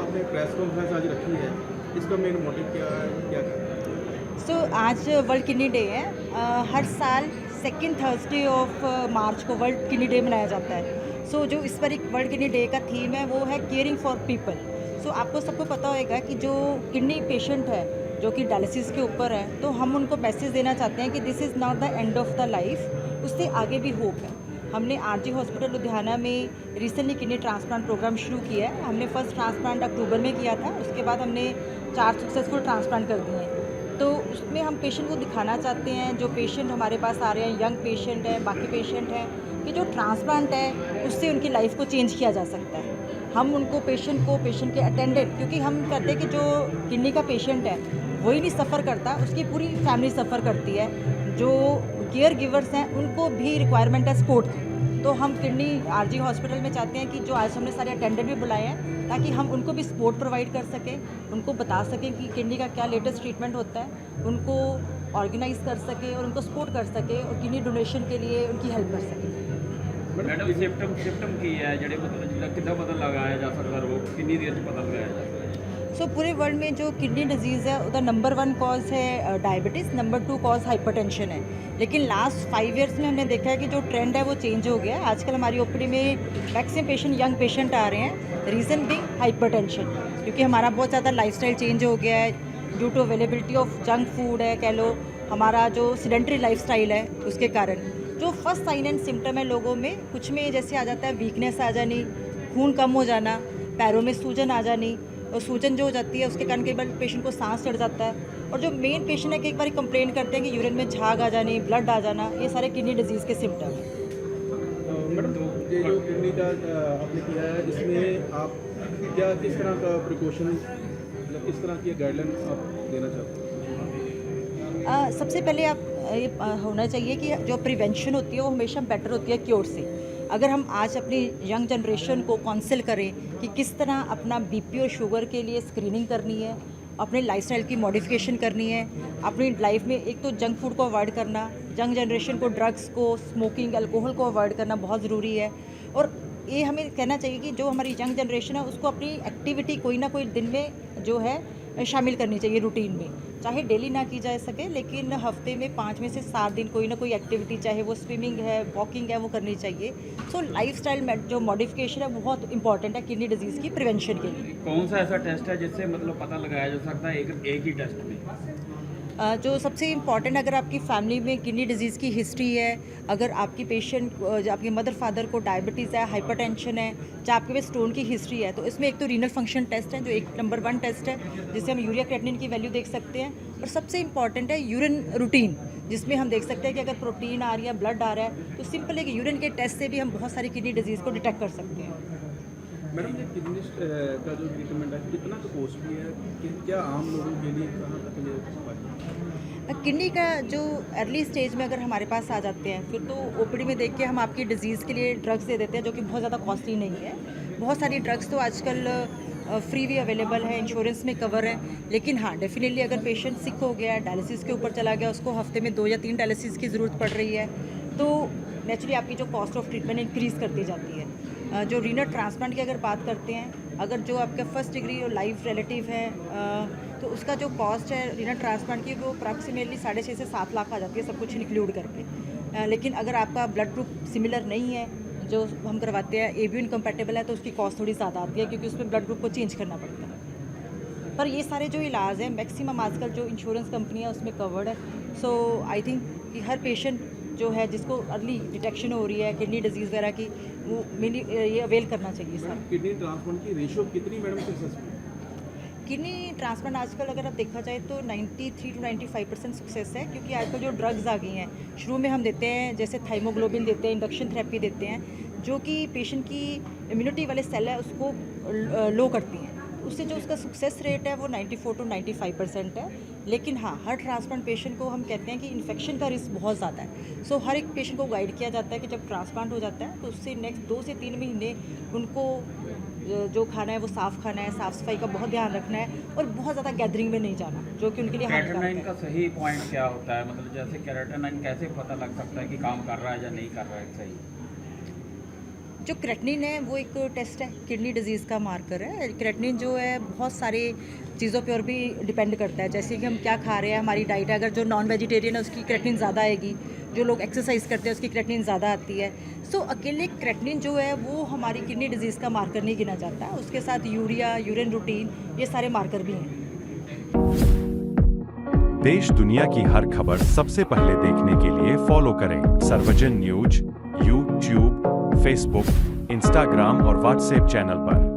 आपने press conference आज रखी है, इसका मेन मोटिव क्या है, क्या आज वर्ल्ड किडनी डे है। हर साल सेकेंड थर्सडे ऑफ मार्च को वर्ल्ड किडनी डे मनाया जाता है। जो इस बार एक वर्ल्ड किडनी डे का थीम है वो है केयरिंग फॉर पीपल। आपको सबको पता होगा कि जो किडनी पेशेंट है जो कि डायलिसिस के ऊपर है, तो हम उनको मैसेज देना चाहते हैं कि this is not the end of the life, उससे आगे भी होप है। हमने आरजी हॉस्पिटल लुधियाना में रिसेंटली किडनी ट्रांसप्लांट प्रोग्राम शुरू किया है। हमने फर्स्ट ट्रांसप्लांट अक्टूबर में किया था, उसके बाद हमने 4 सक्सेसफुल ट्रांसप्लांट कर दिए हैं। तो उसमें हम पेशेंट को दिखाना चाहते हैं, जो पेशेंट हमारे पास आ रहे हैं, यंग पेशेंट हैं, बाकी पेशेंट हैं, कि जो ट्रांसप्लांट है उससे उनकी लाइफ को चेंज किया जा सकता है। हम उनको पेशेंट के अटेंडेंट, क्योंकि हम कहते हैं कि जो किडनी का पेशेंट है वही नहीं सफ़र करता, उसकी पूरी फैमिली सफ़र करती है। जो केयर गिवर्स हैं उनको भी रिक्वायरमेंट है सपोर्ट की। तो हम किडनी आरजी हॉस्पिटल में चाहते हैं कि जो आज हमने सारे अटेंडेंट भी बुलाए हैं, ताकि हम उनको भी सपोर्ट प्रोवाइड कर सकें, उनको बता सकें कि किडनी का क्या लेटेस्ट ट्रीटमेंट होता है, उनको ऑर्गेनाइज कर सकें और उनको सपोर्ट कर सकें और किडनी डोनेशन के लिए उनकी हेल्प कर सकें। मैडम सिम्पटम की है ਜਿਹੜੇ ਮਤਲਬ ਜਿਹੜਾ ਕਿੱਦਾਂ ਪਤਾ ਲਗਾਇਆ ਜਾ ਸਕਦਾ ਰੋਗ ਕਿੰਨੀ ਦੇਰ 'ਚ ਪਤਾ ਲਗਾਇਆ ਜਾ ਸਕਦਾ? पूरे वर्ल्ड में जो किडनी डिजीज़ है उसका नंबर 1 कॉज है डायबिटीज़, नंबर 2 कॉज हाइपरटेंशन है। लेकिन लास्ट 5 ईयर्स में हमने देखा है कि जो ट्रेंड है वो चेंज हो गया है। आजकल हमारी ओपीडी में मैक्सिमम पेशेंट यंग पेशेंट आ रहे हैं, रीज़न बिंग हाइपरटेंशन, क्योंकि हमारा बहुत ज़्यादा लाइफस्टाइल चेंज हो गया है due to availability of junk food है, कह लो हमारा जो सिडेंट्री लाइफस्टाइल है उसके कारण। जो फर्स्ट साइन एंड सिम्टम है लोगों में, कुछ में जैसे आ जाता है वीकनेस आ जानी, खून कम हो जाना, पैरों में सूजन आ जानी, और सूजन जो हो जाती है उसके कारण कई बार पेशेंट को सांस चढ़ जाता है। और जो मेन पेशेंट है, कई बार कंप्लेन करते हैं कि यूरिन में झाग आ जानी, ब्लड आ जाना, ये सारे किडनी डिजीज़ के सिम्टम हैं। मैडम ये जो किडनी का आपने किया है, इसमें आप क्या किस तरह का प्रिकॉशन, मतलब किस तरह की गाइडलाइन आप देना चाहते हैं? सबसे पहले आप ये होना चाहिए कि जो प्रिवेंशन होती है वो हमेशा बेटर होती है क्योर से। अगर हम आज अपनी यंग जनरेशन को काउंसिल करें कि किस तरह अपना बीपी और शुगर के लिए स्क्रीनिंग करनी है, अपने लाइफस्टाइल की मॉडिफिकेशन करनी है, अपनी लाइफ में एक तो जंक फूड को अवॉइड करना, यंग जनरेशन को ड्रग्स को, स्मोकिंग, अल्कोहल को अवॉइड करना बहुत ज़रूरी है। और ये हमें कहना चाहिए कि जो हमारी यंग जनरेशन है उसको अपनी एक्टिविटी कोई ना कोई दिन में जो है शामिल करनी चाहिए रूटीन में। चाहे डेली ना की जा सके, लेकिन हफ्ते में 5 में से 7 दिन कोई ना कोई एक्टिविटी, चाहे वो स्विमिंग है, वॉकिंग है, वो करनी चाहिए। लाइफस्टाइल में जो मॉडिफिकेशन है वो बहुत इंपॉर्टेंट है किडनी डिजीज़ की प्रिवेंशन के लिए। कौन सा ऐसा टेस्ट है जिससे मतलब पता लगाया जा सकता है एक ही टेस्ट में? जो सबसे इम्पॉर्टेंट, अगर आपकी फैमिली में किडनी डिजीज़ की हिस्ट्री है, अगर आपकी पेशेंट आपके मदर फादर को डायबिटीज़ है, हाइपरटेंशन है, चाहे आपके पास स्टोन की हिस्ट्री है, तो इसमें एक तो रीनल फंक्शन टेस्ट है जो एक नंबर 1 टेस्ट है, जिससे हम यूरिया क्रेटिनिन की वैल्यू देख सकते हैं। और सबसे इम्पॉर्टेंट है यूरिन रूटीन, जिसमें हम देख सकते हैं कि अगर प्रोटीन आ रही है, ब्लड आ रहा है, तो सिंपल एक यूरिन के टेस्ट से भी हम बहुत सारी किडनी डिजीज़ को डिटेक्ट कर सकते हैं। मैडम ये किडनी का जो ट्रीटमेंट है कितना तो कॉस्टली है, क्या आम लोगों के लिए कहाँ तक ये? किडनी का जो अर्ली स्टेज में अगर हमारे पास आ जाते हैं, फिर तो ओपीडी में देख के हम आपकी डिजीज़ के लिए ड्रग्स दे देते हैं, जो कि बहुत ज़्यादा कॉस्टली नहीं है। बहुत सारी ड्रग्स तो आजकल फ्री भी अवेलेबल है, इंश्योरेंस में कवर है। लेकिन हाँ, डेफिनेटली अगर पेशेंट सिक हो गया है, डायलिसिस के ऊपर चला गया, उसको हफ्ते में 2 या 3 डायलिसिस की ज़रूरत पड़ रही है, तो नेचुरली आपकी जो कॉस्ट ऑफ ट्रीटमेंट इंक्रीज़ करती जाती है। जो रीनल ट्रांसप्लांट की अगर बात करते हैं, अगर जो आपका फर्स्ट डिग्री और लाइफ रिलेटिव है, तो उसका जो कॉस्ट है रीनल ट्रांसप्लांट की, वो अप्रॉक्सीमेटली 6.5 से 7 लाख आ जाती है, सब कुछ इंक्लूड करके। लेकिन अगर आपका ब्लड ग्रुप सिमिलर नहीं है, जो हम करवाते हैं एबी इनकम्पैटिबल है, तो उसकी कॉस्ट थोड़ी ज़्यादा आती है, क्योंकि उसमें ब्लड ग्रुप को चेंज करना पड़ता है। पर ये सारे जो इलाज हैं मैक्सिमम आजकल जो इंश्योरेंस कंपनी है उसमें कवर्ड है। आई थिंक कि हर पेशेंट जो है जिसको अर्ली डिटेक्शन हो रही है किडनी डिजीज़ वगैरह की, वो मेनली ये अवेल करना चाहिए सर। किडनी ट्रांसप्लांट की रेशियो कितनी मैडम सक्सेसफुल? किडनी ट्रांसप्लांट आजकल अगर आप देखा जाए तो 93 to 95% सक्सेस है, क्योंकि आजकल जो ड्रग्स आ गई हैं, शुरू में हम देते हैं जैसे थाइमोग्लोबिन देते हैं, इंडक्शन थेरेपी देते हैं, जो कि पेशेंट की इम्यूनिटी वाले सेल है उसको लो करती हैं। उससे जो उसका सक्सेस रेट है वो 94 to 95% है। लेकिन हाँ, हर ट्रांसप्लांट पेशेंट को हम कहते हैं कि इन्फेक्शन का रिस्क बहुत ज़्यादा है। हर एक पेशेंट को गाइड किया जाता है कि जब ट्रांसप्लांट हो जाता है तो उससे नेक्स्ट 2 से 3 महीने उनको जो खाना है वो साफ़ खाना है, साफ़ सफाई का बहुत ध्यान रखना है, और बहुत ज़्यादा गैदरिंग में नहीं जाना, जो कि उनके लिए केराटिनाइन हानिकारक का है। सही पॉइंट क्या होता है? मतलब जैसे केराटिनाइन कैसे पता लग सकता है कि काम कर रहा है या नहीं कर रहा है सही? जो क्रेटनिन है वो एक टेस्ट है, किडनी डिजीज़ का मार्कर है। क्रेटनिन जो है बहुत सारे चीज़ों पे और भी डिपेंड करता है, जैसे कि हम क्या खा रहे हैं, हमारी डाइट है। अगर जो नॉन वेजिटेरियन है उसकी क्रेटनिन ज़्यादा आएगी, जो लोग एक्सरसाइज करते हैं उसकी क्रेटनिन ज़्यादा आती है। सो अकेले क्रेटनिन जो है वो हमारी किडनी डिजीज़ का मार्कर नहीं गिना जाता, उसके साथ यूरिया, यूरिन रूटीन, ये सारे मार्कर भी हैं। देश दुनिया की हर खबर सबसे पहले देखने के लिए फॉलो करें सर्वजन न्यूज, यूट्यूब, फेसबुक, इंस्टाग्राम और व्हाट्सएप चैनल पर।